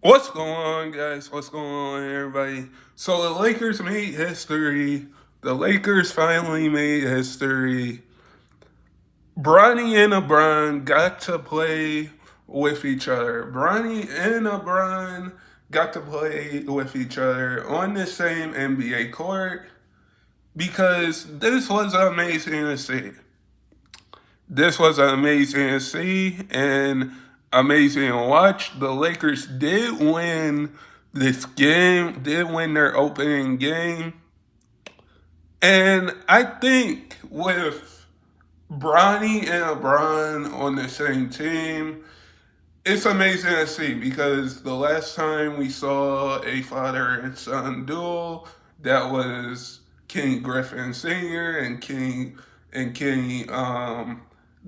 What's going on, guys? What's going on, everybody? So the Lakers made history. The Lakers finally made history. Bronny and LeBron got to play with each other. Bronny and LeBron got to play with each other on the same NBA court because this was amazing to see. This was amazing to see and amazing to watch. The Lakers did win this game, did win their opening game. And I think with Bronny and LeBron on the same team, it's amazing to see because the last time we saw a father and son duel, that was King Griffin Sr. and King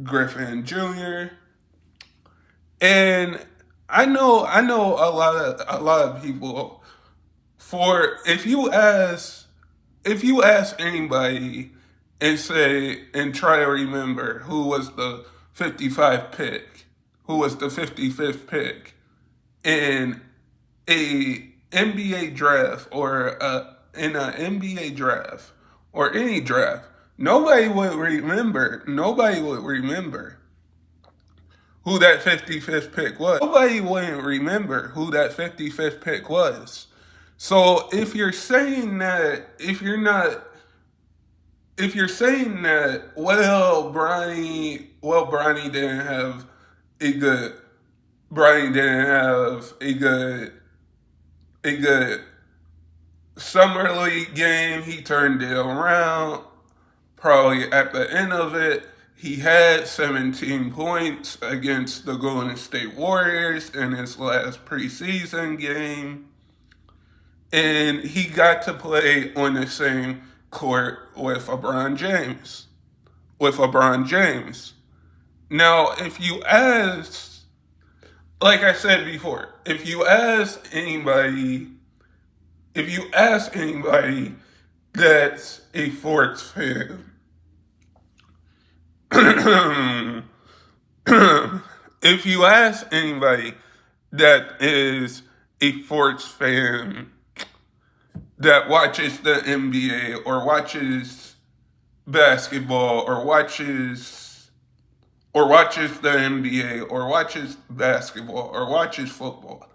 Griffin Jr. And I know a lot of people for if you ask anybody and say and try to remember who was the 55 pick, who was the 55th pick in a NBA draft in an NBA draft or any draft, nobody would remember who that 55th pick was. Nobody wouldn't remember who that 55th pick was. So if you're saying that, if you're saying that, Bronny didn't have a good, Bronny didn't have a good summer league game. He turned it around. Probably at the end of it, he had 17 points against the Golden State Warriors in his last preseason game. And he got to play on the same court with LeBron James. With LeBron James. Now, like I said before, if you ask anybody that's a sports fan, if you ask anybody that is a sports fan that watches the NBA or watches basketball or watches the NBA or watches basketball or watches football,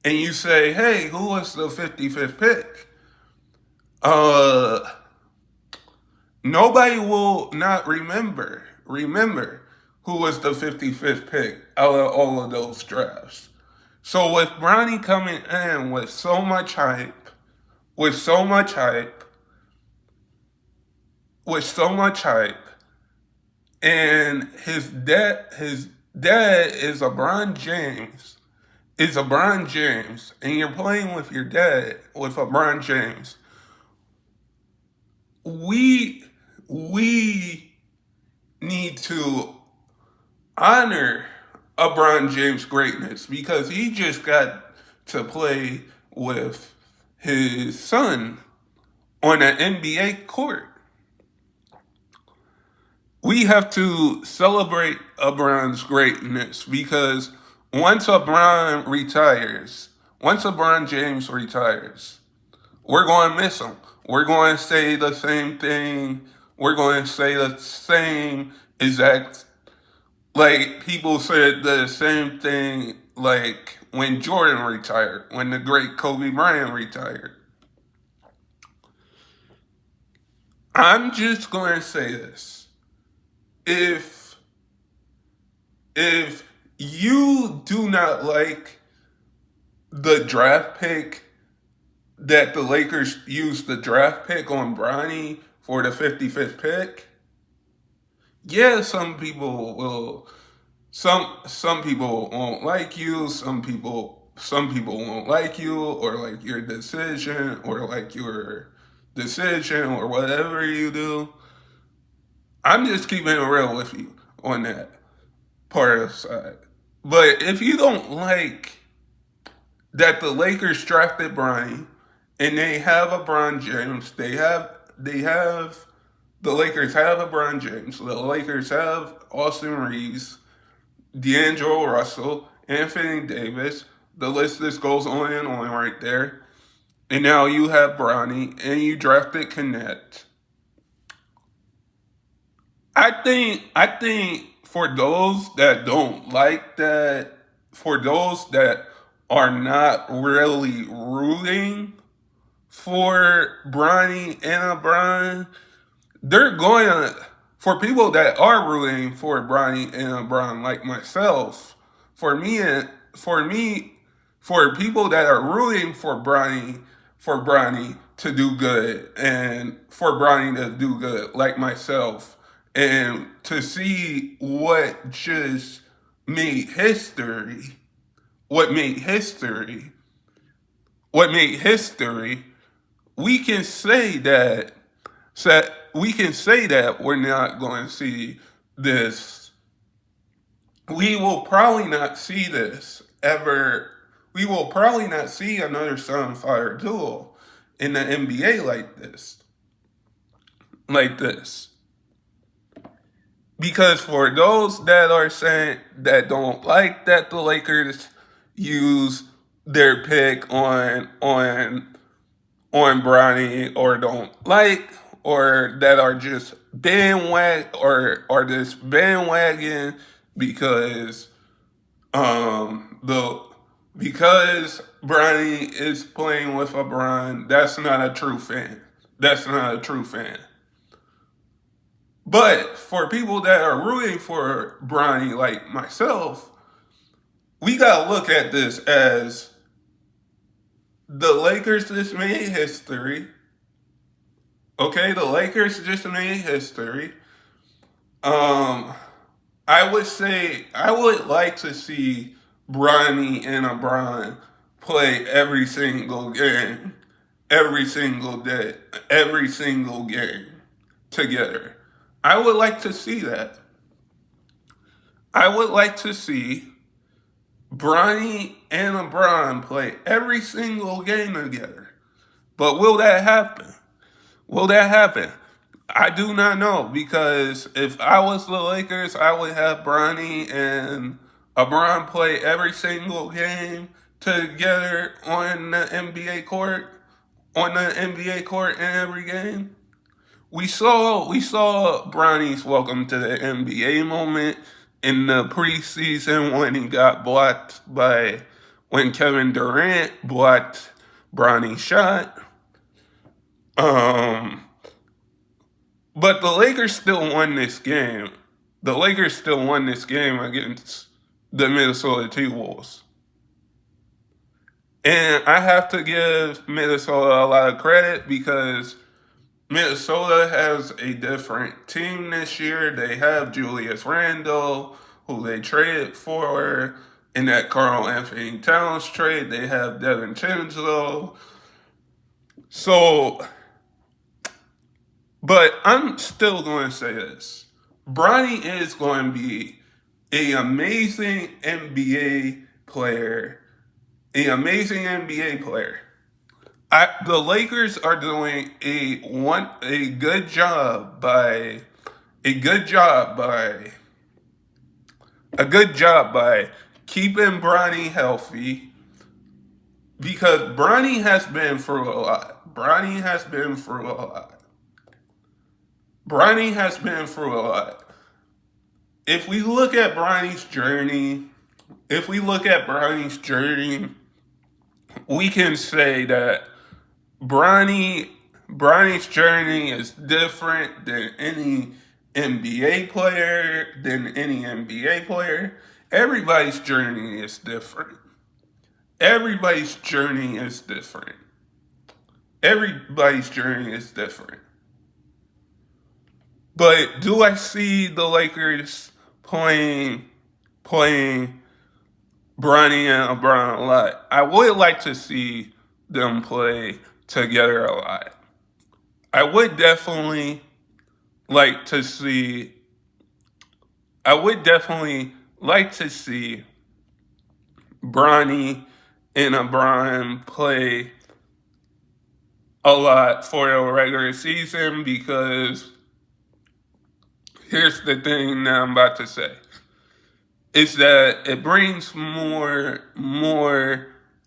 and you say, "Hey, who was the 55th pick?" Uh, Nobody will not remember who was the 55th pick out of all of those drafts. So with Bronny coming in with so much hype, with so much hype, and his dad is LeBron James, and you're playing with your dad with LeBron James. We we need to honor LeBron James' greatness because he just got to play with his son on an NBA court. We have to celebrate LeBron's greatness because once LeBron James retires, we're going to miss him. We're going to say the same thing. We're going to say the same exact, like people said the same thing, like when Jordan retired, when the great Kobe Bryant retired. I'm just going to say this. If if you do not like the draft pick that the Lakers used the draft pick on Bronny for the 55th pick, yeah, some people won't like you, some people won't like you or like your decision or whatever you do. I'm just keeping it real with you on that part of the side. But if you don't like that the Lakers drafted Bronny and they have LeBron James, the Lakers have LeBron James, the Lakers have Austin Reeves, D'Angelo Russell, Anthony Davis, The list just goes on and on right there. And now you have Bronny and you drafted Connect. I think for those that don't like that, for those that are not really rooting for Bronny and LeBron, they're going to, for people that are rooting for Bronny and LeBron like myself, for me and for me, for people that are rooting for Bronny to do good and for Bronny to do good like myself, and to see what just made history, what made history, what made history, we can say that we can say that we're not going to see this. We will probably not see this ever. We will probably not see another Sunfire duel in the NBA like this. Like this. Because for those that are saying that don't like that the Lakers use their pick on Bronny, or don't like, or that are just bandwagon, or are just bandwagon because the because Bronny is playing with LeBron. That's not a true fan. That's not a true fan. But for people that are rooting for Bronny like myself, we gotta look at this as the Lakers just made history. Okay, the Lakers just made history. Um, I would say I would like to see Bronny and LeBron play every single game, every single day, every single game together. I would like to see that. I would like to see Bronny and LeBron play every single game together. But will that happen? Will that happen? I do not know, because if I was the Lakers, I would have Bronny and LeBron play every single game together on the NBA court, on the NBA court in every game. We saw Bronny's welcome to the NBA moment in the preseason when he got blocked by when Kevin Durant blocked Bronny's shot. Um, but the Lakers still won this game. The Lakers still won this game against the Minnesota Timberwolves. And I have to give Minnesota a lot of credit because Minnesota has a different team this year. They have Julius Randle, who they traded for in that Karl Anthony Towns trade. They have Devin Chinslow. So, but I'm still going to say this. Bronny is going to be an amazing NBA player. An amazing NBA player. The Lakers are doing a good job by a good job by a good job by keeping Bronny healthy, because Bronny has been through a lot. Bronny has been through a lot. Bronny has been through a lot. If we look at Bronny's journey, if we look at Bronny's journey, we can say that Bronny's journey is different than any NBA player, Everybody's journey is different. Everybody's journey is different. Everybody's journey is different. But do I see the Lakers playing Bronny and LeBron a lot? I would like to see them play together a lot. I would definitely like to see. I would definitely like to see Bronny and LeBron play a lot for the regular season, because here's the thing that I'm about to say. is that it brings more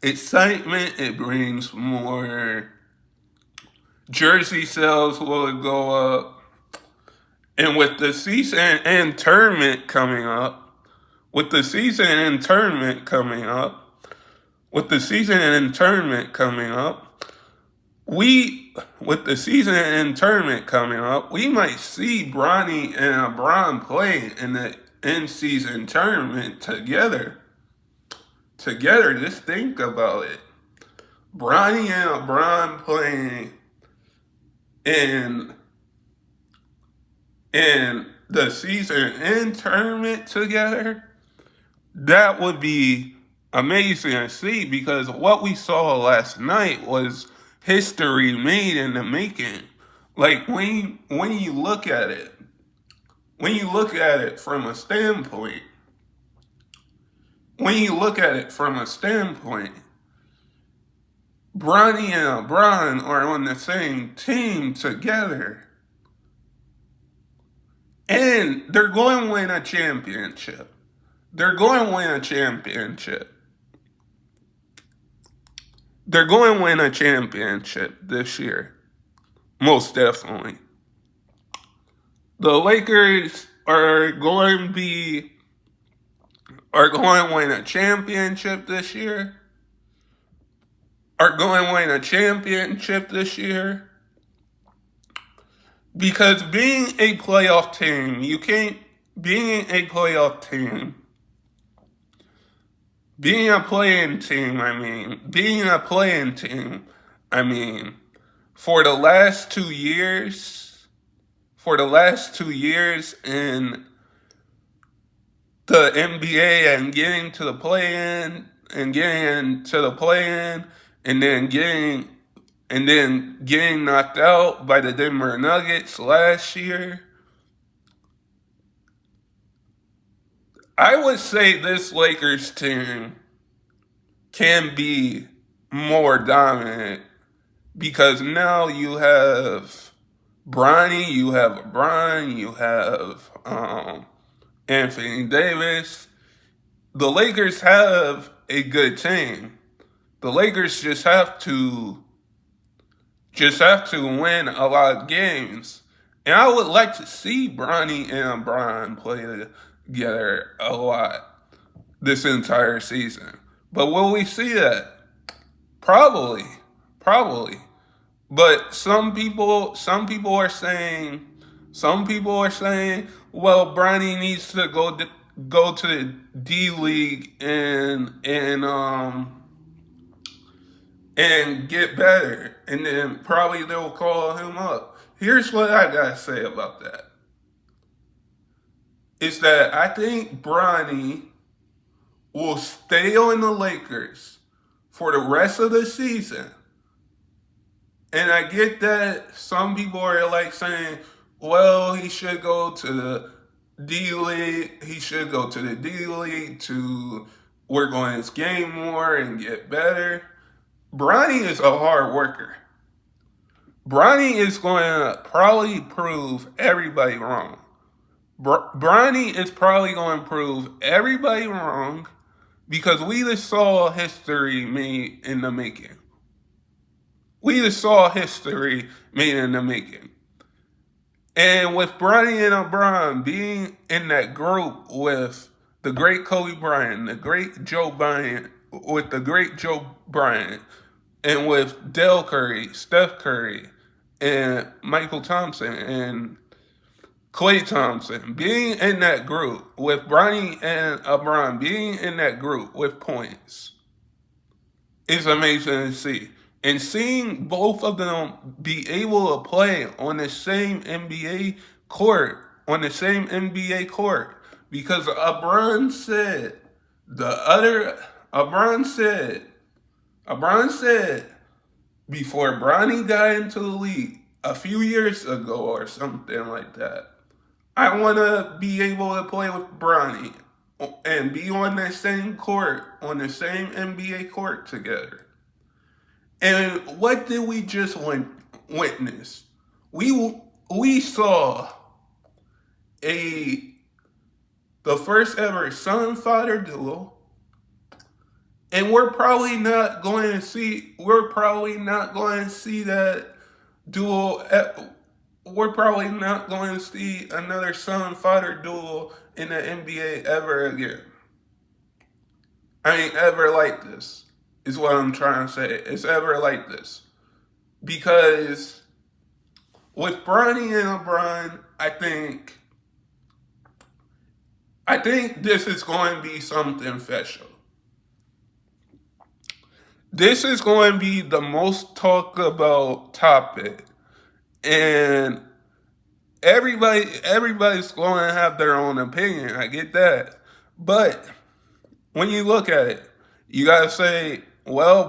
excitement. It brings more jersey sales will go up, and with the season and tournament coming up, with the season and tournament coming up, with the season and tournament coming up, we with the season and tournament coming up, we might see Bronny and LeBron play in the in-season tournament together. Together, just think about it. Bronny and LeBron playing in the season and tournament together. That would be amazing to see, because what we saw last night was history made in the making. Like when you look at it, from a standpoint, Bronny and LeBron are on the same team together, and they're going to win a championship. They're going to win a championship. They're going to win a championship this year. Most definitely. The Lakers are going to win a championship this year. Because being a playoff team, being a playing team, for the last 2 years, in the NBA and getting to the play-in, and then getting knocked out by the Denver Nuggets last year, I would say this Lakers team can be more dominant, because now you have Bronny, you have LeBron, you have Anthony Davis. The Lakers have a good team. The Lakers just have to win a lot of games. And I would like to see Bronny and LeBron play together a lot this entire season. But will we see that? Probably. But some people are saying, well, Bronny needs to go to the D League and get better, and then probably they'll call him up. Here's what I gotta say about that. Is that I think Bronny will stay on the Lakers for the rest of the season. And I get that some people are like saying, well, he should go to the D League. To work on his game more and get better. Bronny is a hard worker. Bronny is going to probably prove everybody wrong. Bronny is probably going to prove everybody wrong, because we just saw history made in the making. And with Bronny and LeBron being in that group with the great Kobe Bryant, the great Joe Bryant, and with Dell Curry, Steph Curry, and Michael Thompson, and Klay Thompson, being in that group with Bronny and LeBron, being in that group with points, is amazing to see. And seeing both of them be able to play on the same NBA court, because LeBron said before Bronny got into the league a few years ago or something like that, I want to be able to play with Bronny and be on the same court, on the same NBA court together. And what did we just witness? We saw the the first ever son-father duel, and we're probably not going to see that duel. We're probably not going to see another son-father duel in the NBA ever again. I ain't ever like this, is what I'm trying to say. It's ever like this. Because with Bronny and LeBron, I think this is going to be something special. This is going to be the most talked about topic. And everybody's going to have their own opinion. I get that. But when you look at it, you gotta say, well,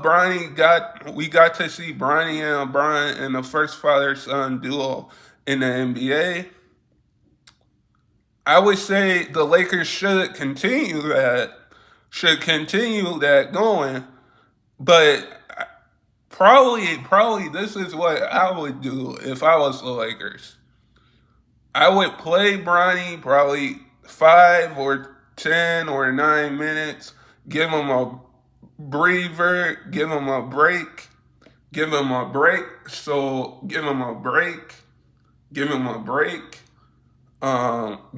we got to see Bronny and LeBron in the first father-son duel in the NBA. I would say the Lakers should continue that going, but probably this is what I would do if I was the Lakers. I would play Bronny probably 5 or 10 or 9 minutes, give him a breather, give him a break, give him a break. So give him a break, give him a break,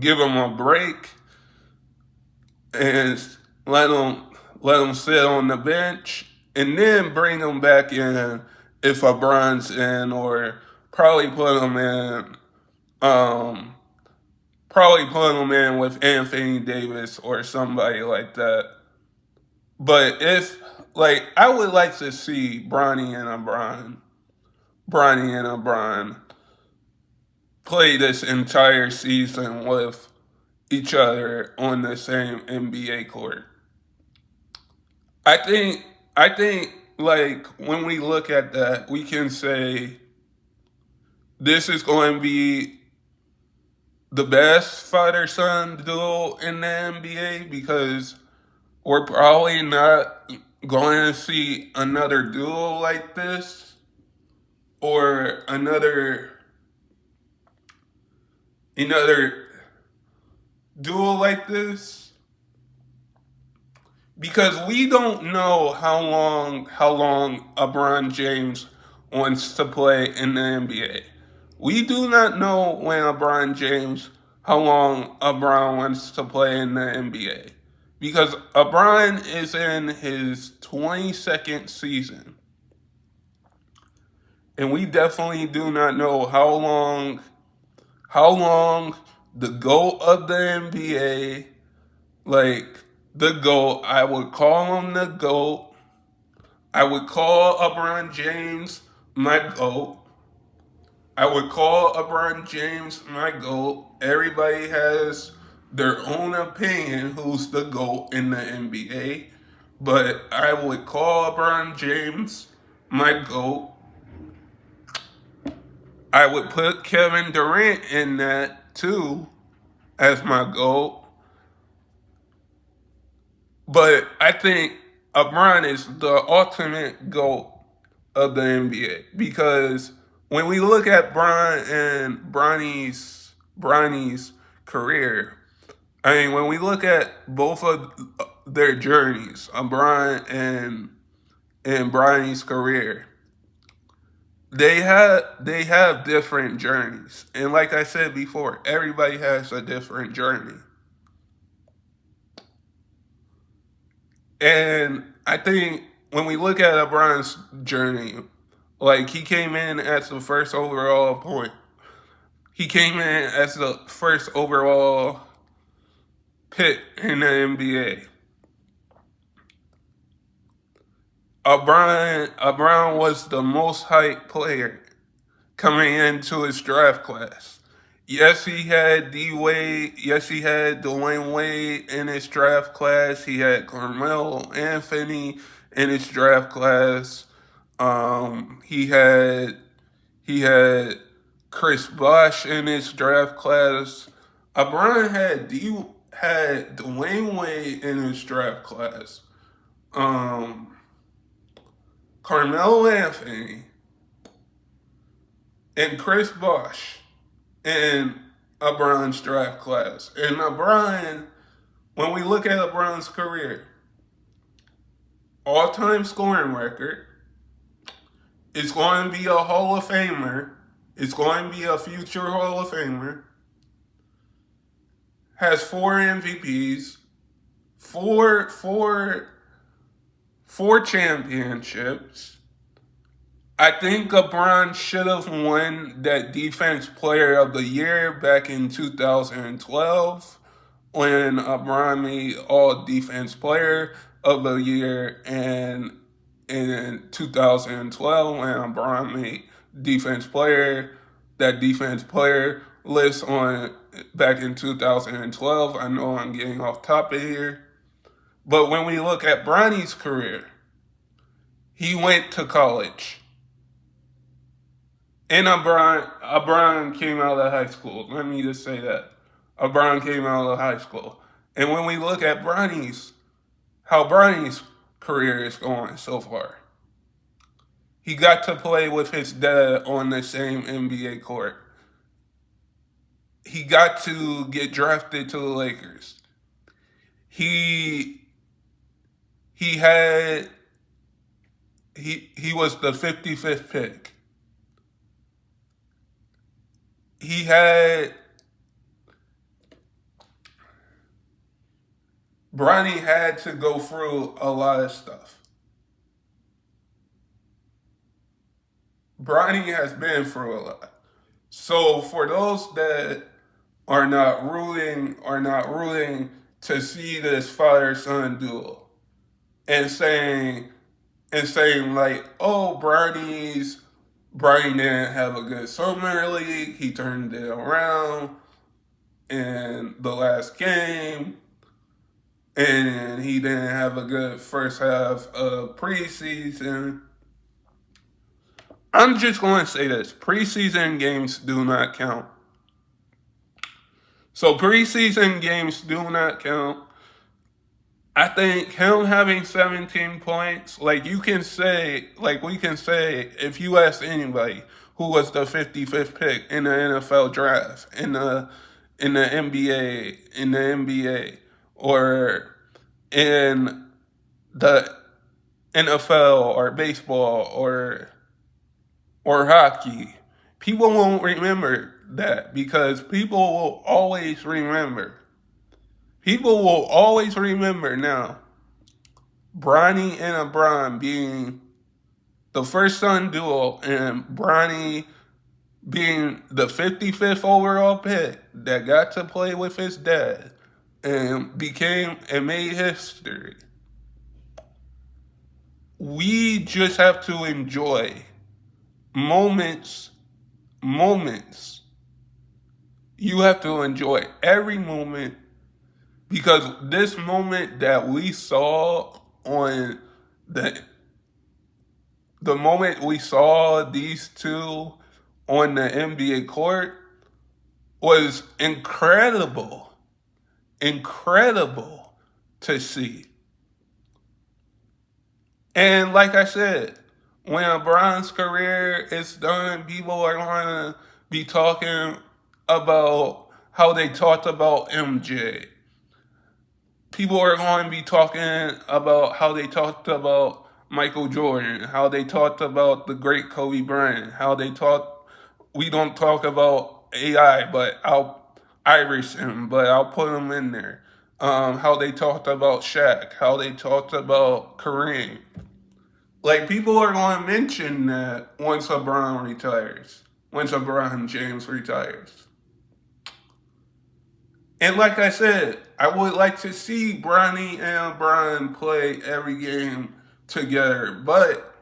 give him a break, and let him sit on the bench, and then bring him back in if LeBron's in, or probably put him in. Probably put him in with Anthony Davis or somebody like that. But I would like to see Bronny and LeBron play this entire season with each other on the same NBA court. I think like when we look at that, we can say this is going to be the best father-son duel in the NBA, because we're probably not going to see another duel like this, or another duel like this, because we don't know how long LeBron James wants to play in the NBA. We do not know how long LeBron wants to play in the NBA. Because LeBron is in his 22nd season. And we definitely do not know how long the GOAT of the NBA, the GOAT, I would call him the GOAT. I would call LeBron James my GOAT. Everybody has their own opinion who's the GOAT in the NBA. But I would call LeBron James my GOAT. I would put Kevin Durant in that too as my GOAT. But I think LeBron is the ultimate GOAT of the NBA, because when we look at Bronny's career, I mean, when we look at both of their journeys, LeBron and Bronny's career, they have different journeys, and like I said before, everybody has a different journey. And I think when we look at LeBron's journey, like he came in as the first overall point. He came in as the first overall pick in the NBA. LeBron was the most hyped player coming into his draft class. Yes, he had D Wade. Yes, he had Dwayne Wade in his draft class. He had Carmelo Anthony in his draft class. He had Chris Bosh in his draft class. LeBron had Dwayne Wade in his draft class. Carmelo Anthony and Chris Bosh in LeBron's draft class. And LeBron When we look at LeBron's career, all-time scoring record, it's going to be a Hall of Famer. It's going to be a future Hall of Famer. Has 4 MVPs, four, four, 4 championships. I think LeBron should have won that Defense Player of the Year back in 2012 when LeBron made All Defense Player of the Year, and in 2012 when LeBron made Defense Player, that Defense Player list on back in 2012. I know I'm getting off topic here, but when we look at Bronny's career, he went to college. And LeBron came out of high school. Let me just say that. LeBron came out of high school. And when we look at how Bronny's career is going so far, he got to play with his dad on the same NBA court. He got to get drafted to the Lakers. He had he was the 55th pick. He had Bronny had to go through a lot of stuff. Bronny has been through a lot. So for those that are not rooting to see this father-son duel and saying like, oh, Bronny didn't have a good summer league. He turned it around in the last game, and he didn't have a good first half of preseason. I'm just going to say this. Preseason games do not count. So preseason games do not count. I think him having 17 points, like we can say, if you ask anybody who was the 55th pick in the NFL draft, in the NBA, or in the NFL or baseball or hockey, people won't remember that because people will always remember. People will always remember now Bronny and LeBron being the first son duo and Bronny being the 55th overall pick that got to play with his dad and made history. We just have to enjoy moments. You have to enjoy every moment, because this moment that we saw on the moment we saw these two on the NBA court was incredible to see. And like I said, when LeBron's career is done, people are going to be talking about how they talked about MJ. People are going to be talking about how they talked about Michael Jordan, how they talked about the great Kobe Bryant, we don't talk about AI, but I'll Irish him, but I'll put him in there. How they talked about Shaq, how they talked about Kareem. Like, people are going to mention that once LeBron James retires. And like I said, I would like to see Bronny and LeBron play every game together. But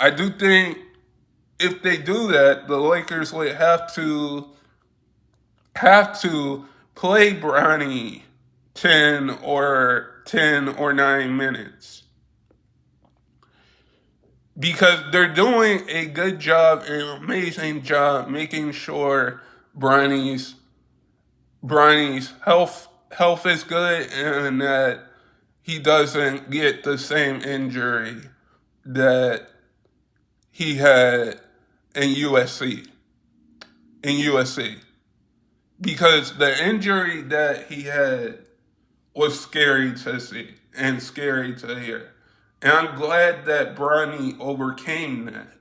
I do think if they do that, the Lakers would have to play Bronny 10 or 9 minutes. Because they're doing a good job, an amazing job, making sure Bronny's health is good and that he doesn't get the same injury that he had in USC. Because the injury that he had was scary to see and scary to hear. And I'm glad that Bronny overcame that.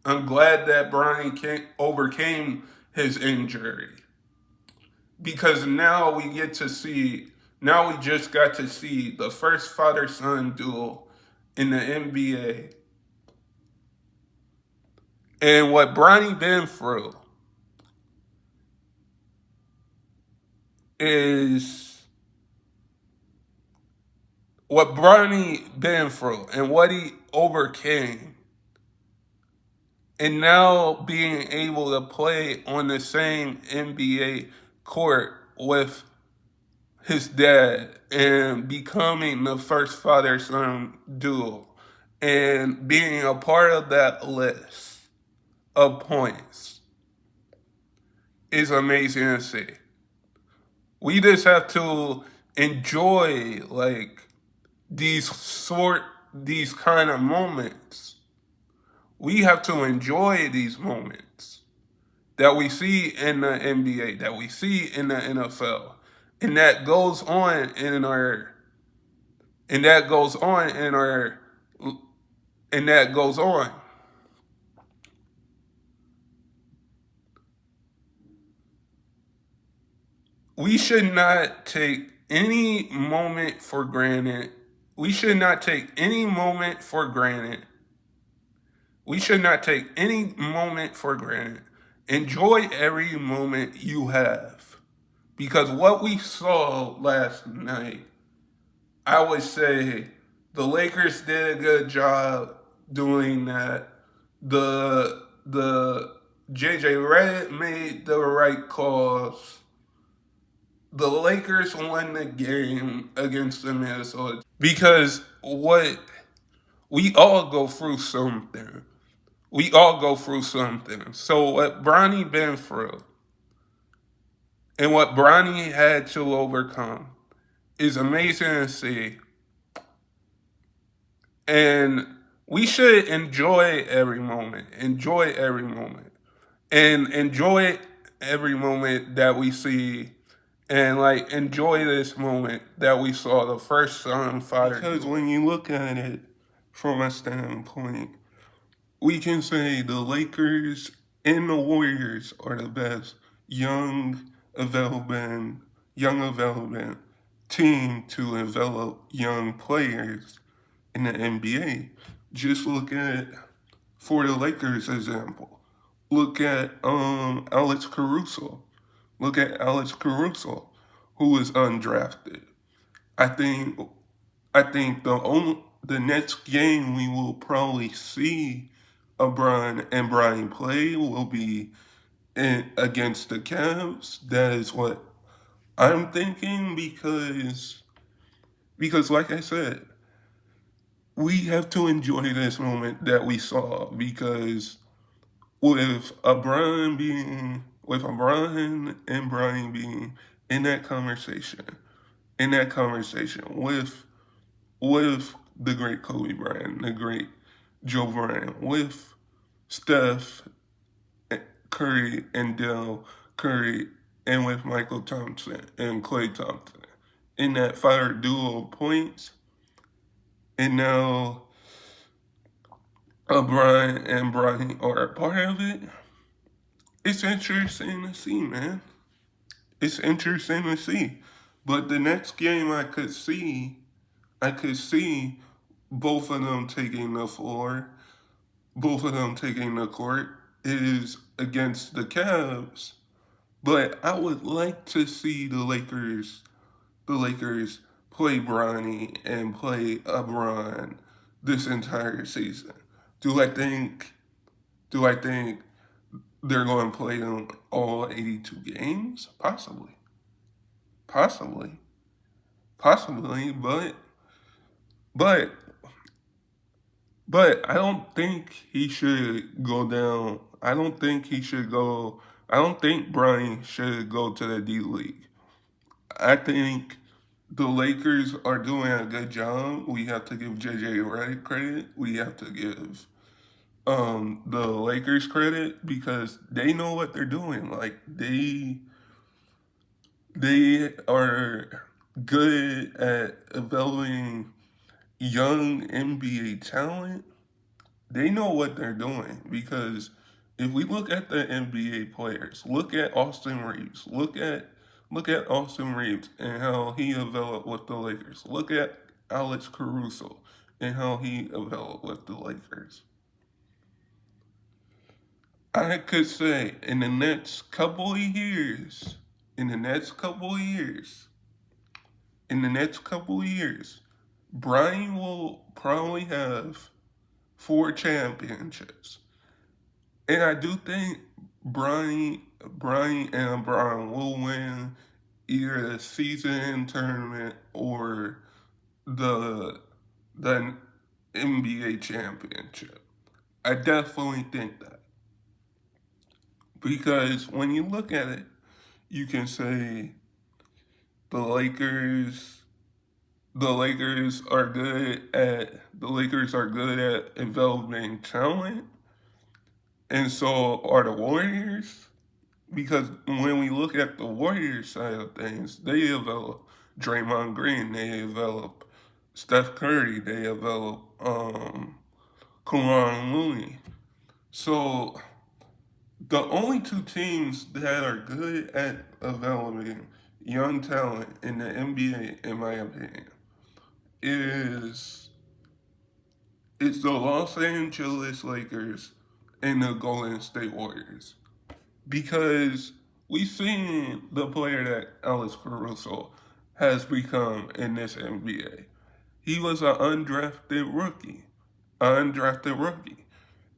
I'm glad that overcame his injury because now we just got to see the first father son duel in the NBA. And is what Bronny been through and what he overcame, and now being able to play on the same NBA court with his dad and becoming the first father son duo and being a part of that list of points is amazing to see. We just have to enjoy like these kind of moments. We have to enjoy these moments that we see in the NBA, that we see in the NFL, and that goes on in our and that goes on in our and that goes on. We should not take any moment for granted. We should not take any moment for granted. We should not take any moment for granted. Enjoy every moment you have. Because what we saw last night, I would say the Lakers did a good job doing that. The JJ Redick made the right calls. The Lakers won the game against the Minnesota because what we all go through something. We all go through something. So what Bronny been through and what Bronny had to overcome is amazing to see. And we should enjoy every moment. Enjoy every moment. And enjoy every moment that we see and like enjoy this moment that we saw the first son father. Because when you look at it from a standpoint, we can say the Lakers and the Warriors are the best young available team to develop young players in the NBA. Just look at for the Lakers example. Look at Alex Caruso. Look at Alex Caruso, who was undrafted. I think the next game we will probably see LeBron and Brian play will be against the Cavs. That is what I'm thinking because like I said, we have to enjoy this moment that we saw because with LeBron and Brian being in that conversation, with the great Kobe Bryant, the great Joe Bryant, with Steph Curry and Dell Curry, and with Michael Thompson and Klay Thompson in that fire duo of points, and now Brian and Bronny are a part of it. It's interesting to see, man. It's interesting to see. But the next game I could see both of them taking the floor, both of them taking the court is against the Cavs. But I would like to see the Lakers play Bronny and play LeBron this entire season. Do I think do I think they're going to play them all 82 games? Possibly. Possibly. Possibly, but but I don't think he should go down. I don't think Bronny should go to the D League. I think the Lakers are doing a good job. We have to give JJ Redick credit. We have to give the Lakers credit because they know what they're doing. Like they are. good at developing young NBA talent, they know what they're doing because if we look at the NBA players, look at Austin Reeves, look at Austin Reeves and how he developed with the Lakers. Look at Alex Caruso and how he developed with the Lakers. I could say in the next couple of years, in the next couple of years, in the next couple of years, Brian will probably have 4 championships. And I do think Bronny and Brown will win either the season tournament or the the NBA championship. I definitely think that because when you look at it, you can say the Lakers. The Lakers are good at developing talent, and so are the Warriors. Because when we look at the Warriors side of things, they develop Draymond Green, they develop Steph Curry, they develop Kawhi Looney. So the only 2 teams that are good at developing young talent in the NBA, in my opinion, is it's the Los Angeles Lakers and the Golden State Warriors. Because we've seen the player that Alex Caruso has become in this NBA. He was an undrafted rookie.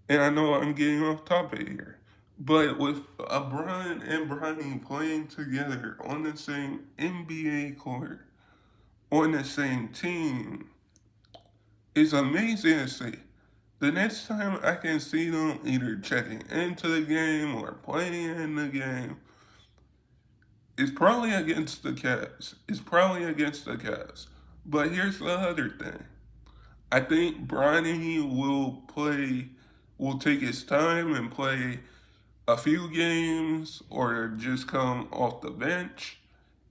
And I know I'm getting off topic here, but with Brian and Bronny playing together on the same NBA court, on the same team, it's amazing to see. The next time I can see them either checking into the game or playing in the game, it's probably against the Cavs. It's probably against the Cavs. But here's the other thing. I think Bronny will take his time and play a few games or just come off the bench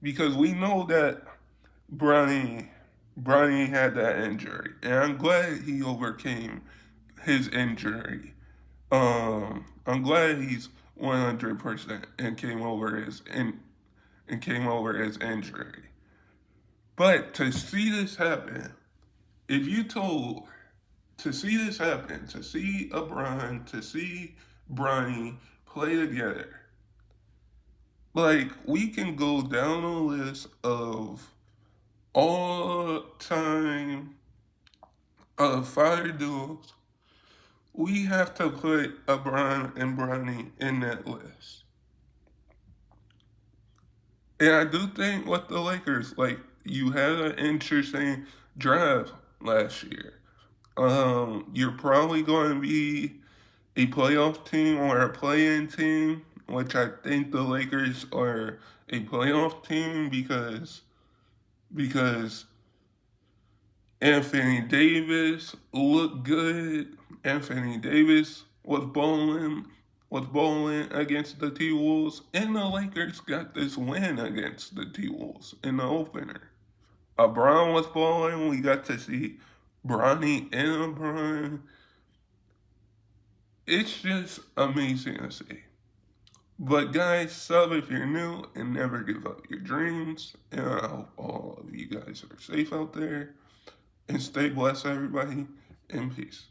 because we know that Bronny Bronny had that injury, and I'm glad he overcame his injury. I'm glad he's 100% and came over his injury. But to see this happen, if you told to see this happen, to see Bronny play together, like we can go down a list of all time fire duels. We have to put LeBron and Bronny in that list. And I do think with the Lakers, like you had an interesting draft last year. You're probably going to be a playoff team or a play-in team, which I think the Lakers are a playoff team because Anthony Davis looked good. Anthony Davis was bowling against the T Wolves, and the Lakers got this win against the T Wolves in the opener. Brown was bowling. We got to see Bronny and LeBron. It's just amazing to see. But guys, sub if you're new and never give up your dreams. And I hope all of you guys are safe out there. And stay blessed, everybody. And peace.